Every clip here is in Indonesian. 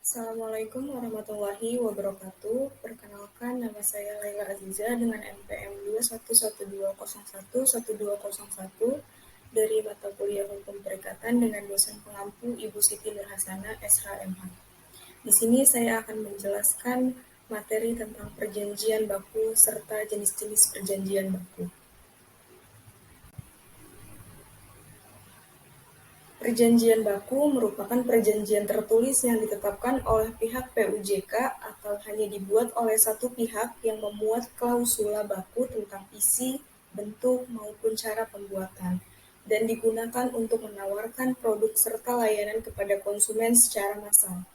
Assalamualaikum warahmatullahi wabarakatuh. Perkenalkan, nama saya Laila Aziza dengan NPM 211201121 dari mata kuliah Hukum Perikatan dengan dosen pengampu Ibu Siti Nurhasana, SHMH. Di sini saya akan menjelaskan materi tentang perjanjian baku serta jenis-jenis perjanjian baku. Perjanjian baku merupakan perjanjian tertulis yang ditetapkan oleh pihak PUJK atau hanya dibuat oleh satu pihak yang memuat klausula baku tentang isi, bentuk, maupun cara pembuatan, dan digunakan untuk menawarkan produk serta layanan kepada konsumen secara massal.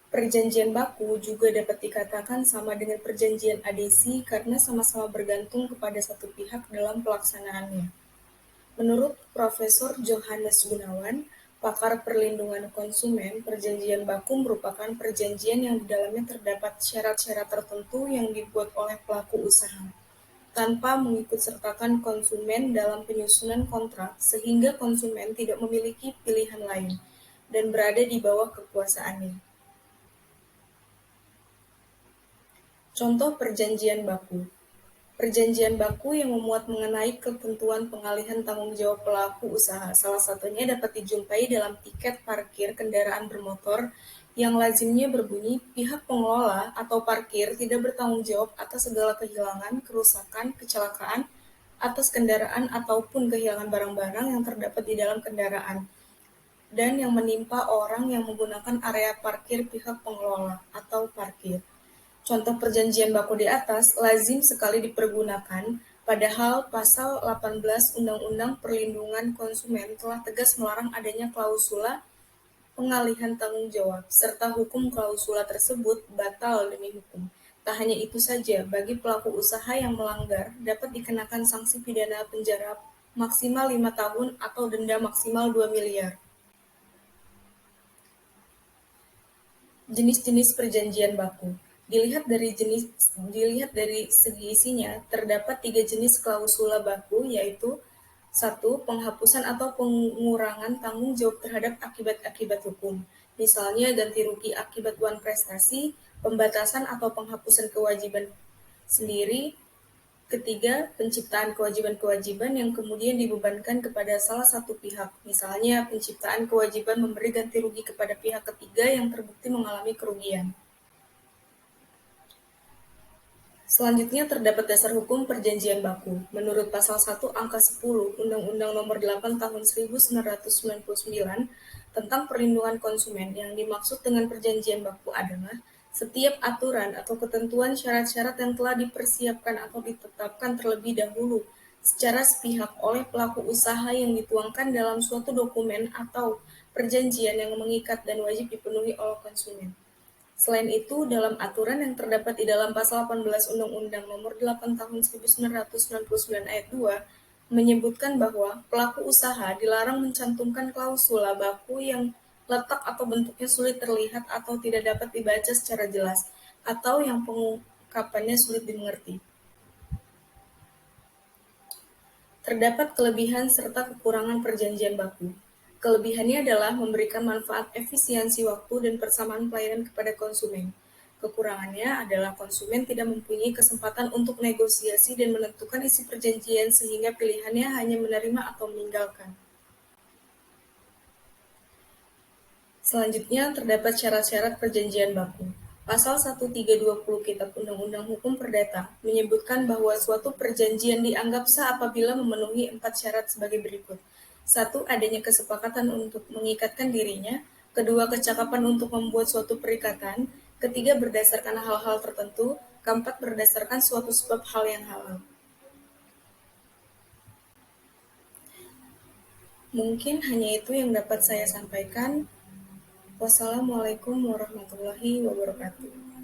Perjanjian baku juga dapat dikatakan sama dengan perjanjian adhesi karena sama-sama bergantung kepada satu pihak dalam pelaksanaannya. Menurut Profesor Johannes Gunawan, pakar perlindungan konsumen, perjanjian baku merupakan perjanjian yang di dalamnya terdapat syarat-syarat tertentu yang dibuat oleh pelaku usaha, tanpa mengikut sertakan konsumen dalam penyusunan kontrak sehingga konsumen tidak memiliki pilihan lain dan berada di bawah kekuasaannya. Contoh perjanjian baku. Perjanjian baku yang memuat mengenai ketentuan pengalihan tanggung jawab pelaku usaha, salah satunya dapat dijumpai dalam tiket parkir kendaraan bermotor yang lazimnya berbunyi pihak pengelola atau parkir tidak bertanggung jawab atas segala kehilangan, kerusakan, kecelakaan atas kendaraan ataupun kehilangan barang-barang yang terdapat di dalam kendaraan dan yang menimpa orang yang menggunakan area parkir pihak pengelola atau parkir. Contoh perjanjian baku di atas lazim sekali dipergunakan, padahal pasal 18 Undang-Undang Perlindungan Konsumen telah tegas melarang adanya klausula pengalihan tanggung jawab, serta hukum klausula tersebut batal demi hukum. Tak hanya itu saja, bagi pelaku usaha yang melanggar dapat dikenakan sanksi pidana penjara maksimal 5 tahun atau denda maksimal 2 miliar. Jenis-jenis perjanjian baku. Dilihat dari segi isinya, terdapat 3 jenis klausula baku, yaitu 1. Penghapusan atau pengurangan tanggung jawab terhadap akibat-akibat hukum, misalnya ganti rugi akibat wan prestasi, pembatasan atau penghapusan kewajiban sendiri. Ketiga, penciptaan kewajiban-kewajiban yang kemudian dibebankan kepada salah satu pihak, misalnya penciptaan kewajiban memberi ganti rugi kepada pihak ketiga yang terbukti mengalami kerugian. Selanjutnya terdapat dasar hukum perjanjian baku. Menurut pasal 1 angka 10 Undang-Undang Nomor 8 Tahun 1999 tentang perlindungan konsumen, yang dimaksud dengan perjanjian baku adalah setiap aturan atau ketentuan syarat-syarat yang telah dipersiapkan atau ditetapkan terlebih dahulu secara sepihak oleh pelaku usaha yang dituangkan dalam suatu dokumen atau perjanjian yang mengikat dan wajib dipenuhi oleh konsumen. Selain itu, dalam aturan yang terdapat di dalam pasal 18 Undang-Undang Nomor 8 Tahun 1999 Ayat 2 menyebutkan bahwa pelaku usaha dilarang mencantumkan klausula baku yang letak atau bentuknya sulit terlihat atau tidak dapat dibaca secara jelas, atau yang pengungkapannya sulit dimengerti. Terdapat kelebihan serta kekurangan perjanjian baku. Kelebihannya adalah memberikan manfaat efisiensi waktu dan persamaan pelayanan kepada konsumen. Kekurangannya adalah konsumen tidak mempunyai kesempatan untuk negosiasi dan menentukan isi perjanjian sehingga pilihannya hanya menerima atau meninggalkan. Selanjutnya terdapat syarat-syarat perjanjian baku. Pasal 1320 Kitab Undang-Undang Hukum Perdata menyebutkan bahwa suatu perjanjian dianggap sah apabila memenuhi 4 syarat sebagai berikut. 1. Adanya kesepakatan untuk mengikatkan dirinya. 2. Kecakapan untuk membuat suatu perikatan. 3. Berdasarkan hal-hal tertentu. 4. Berdasarkan suatu sebab hal yang halal. Mungkin hanya itu yang dapat saya sampaikan. Wassalamualaikum warahmatullahi wabarakatuh.